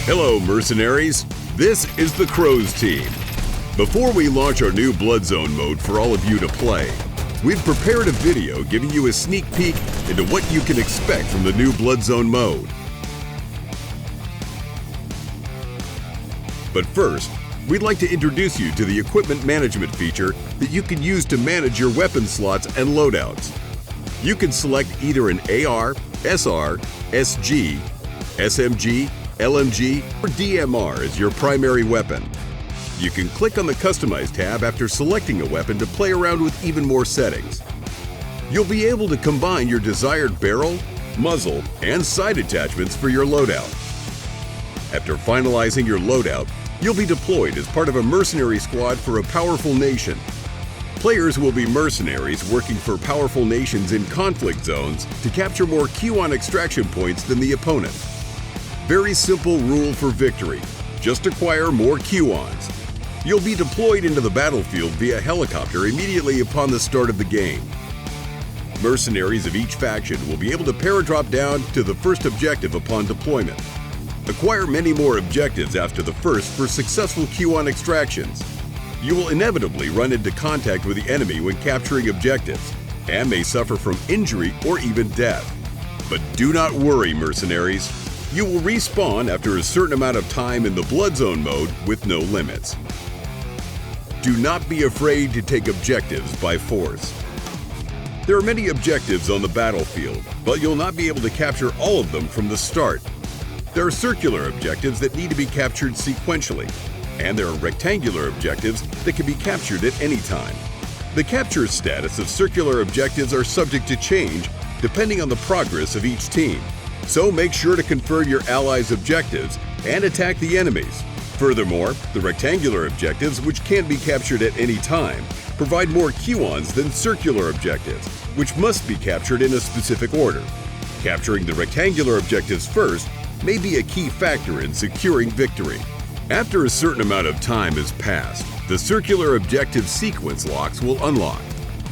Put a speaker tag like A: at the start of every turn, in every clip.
A: Hello, mercenaries. This is the Crowz team. Before we launch our new Blood Zone mode for all of you to play, we've prepared a video giving you a sneak peek into what you can expect from the new Blood Zone mode. But first, we'd like to introduce you to the equipment management feature that you can use to manage your weapon slots and loadouts. You can select either an AR, SR, SG, SMG, LMG, or DMR as your primary weapon. You can click on the Customize tab after selecting a weapon to play around with even more settings. You'll be able to combine your desired barrel, muzzle, and sight attachments for your loadout. After finalizing your loadout, you'll be deployed as part of a mercenary squad for a powerful nation. Players will be mercenaries working for powerful nations in conflict zones to capture more QON extraction points than the opponent. Very simple rule for victory. Just acquire more QONs. You'll be deployed into the battlefield via helicopter immediately upon the start of the game. Mercenaries of each faction will be able to paradrop down to the first objective upon deployment. Acquire many more objectives after the first for successful QON extractions. You will inevitably run into contact with the enemy when capturing objectives, and may suffer from injury or even death. But do not worry, mercenaries. You will respawn after a certain amount of time in the Blood Zone mode with no limits. Do not be afraid to take objectives by force. There are many objectives on the battlefield, but you'll not be able to capture all of them from the start. There are circular objectives that need to be captured sequentially, and there are rectangular objectives that can be captured at any time. The capture status of circular objectives are subject to change depending on the progress of each team. So make sure to confirm your allies' objectives and attack the enemies. Furthermore, the rectangular objectives, which can be captured at any time, provide more QONs than circular objectives, which must be captured in a specific order. Capturing the rectangular objectives first may be a key factor in securing victory. After a certain amount of time has passed, the circular objective sequence locks will unlock,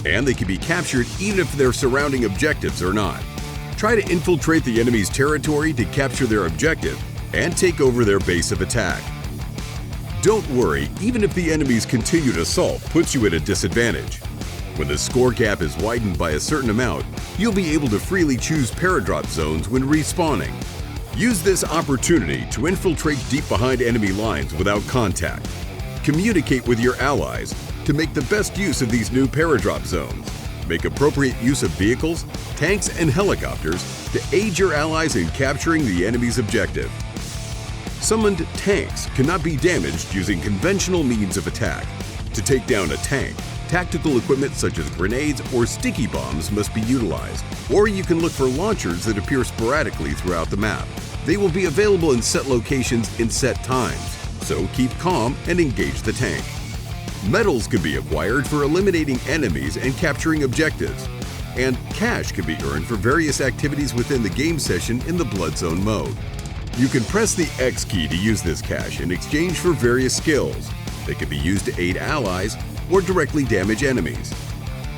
A: and they can be captured even if their surrounding objectives are not. Try to infiltrate the enemy's territory to capture their objective and take over their base of attack. Don't worry, even if the enemy's continued assault puts you at a disadvantage. When the score gap is widened by a certain amount, you'll be able to freely choose paradrop zones when respawning. Use this opportunity to infiltrate deep behind enemy lines without contact. Communicate with your allies to make the best use of these new paradrop zones. Make appropriate use of vehicles, tanks, and helicopters to aid your allies in capturing the enemy's objective. Summoned tanks cannot be damaged using conventional means of attack. To take down a tank, tactical equipment such as grenades or sticky bombs must be utilized, or you can look for launchers that appear sporadically throughout the map. They will be available in set locations in set times, so keep calm and engage the tank. Medals can be acquired for eliminating enemies and capturing objectives, and cash can be earned for various activities within the game session in the Blood Zone mode. You can press the X key to use this cash in exchange for various skills. They can be used to aid allies or directly damage enemies.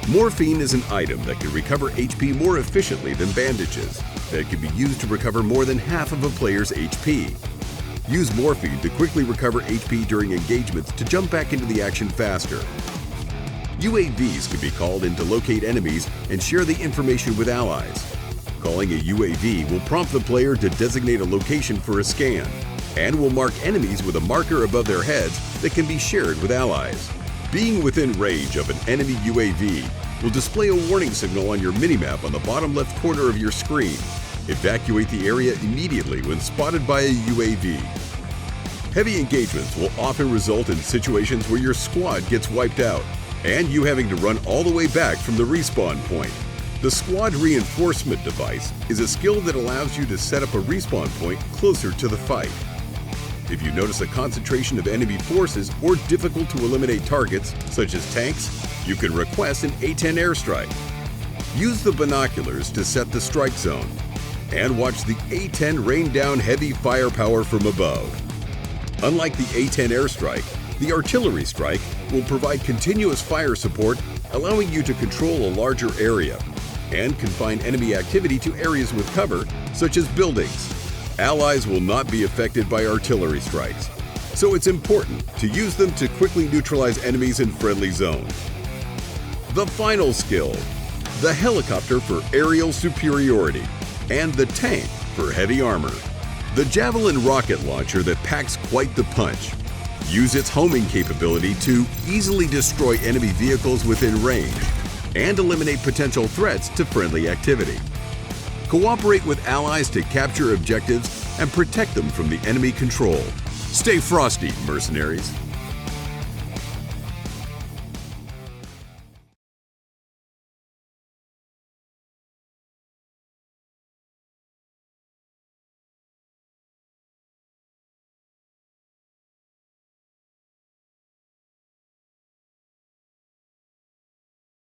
A: Morphine is an item that can recover HP more efficiently than bandages, that can be used to recover more than half of a player's HP. Use morphine to quickly recover HP during engagements to jump back into the action faster. UAVs can be called in to locate enemies and share the information with allies. Calling a UAV will prompt the player to designate a location for a scan, and will mark enemies with a marker above their heads that can be shared with allies. Being within range of an enemy UAV will display a warning signal on your minimap on the bottom left corner of your screen. Evacuate the area immediately when spotted by a UAV. Heavy engagements will often result in situations where your squad gets wiped out, and you having to run all the way back from the respawn point. The Squad Reinforcement device is a skill that allows you to set up a respawn point closer to the fight. If you notice a concentration of enemy forces or difficult to eliminate targets, such as tanks, you can request an A-10 airstrike. Use the binoculars to set the strike zone, and watch the A-10 rain down heavy firepower from above. Unlike the A-10 airstrike, the artillery strike will provide continuous fire support, allowing you to control a larger area, and confine enemy activity to areas with cover, such as buildings. Allies will not be affected by artillery strikes, so it's important to use them to quickly neutralize enemies in friendly zones. The final skill: the helicopter for aerial superiority and the tank for heavy armor. The Javelin rocket launcher that packs quite the punch. Use its homing capability to easily destroy enemy vehicles within range and eliminate potential threats to friendly activity. Cooperate with allies to capture objectives and protect them from the enemy control. Stay frosty, mercenaries.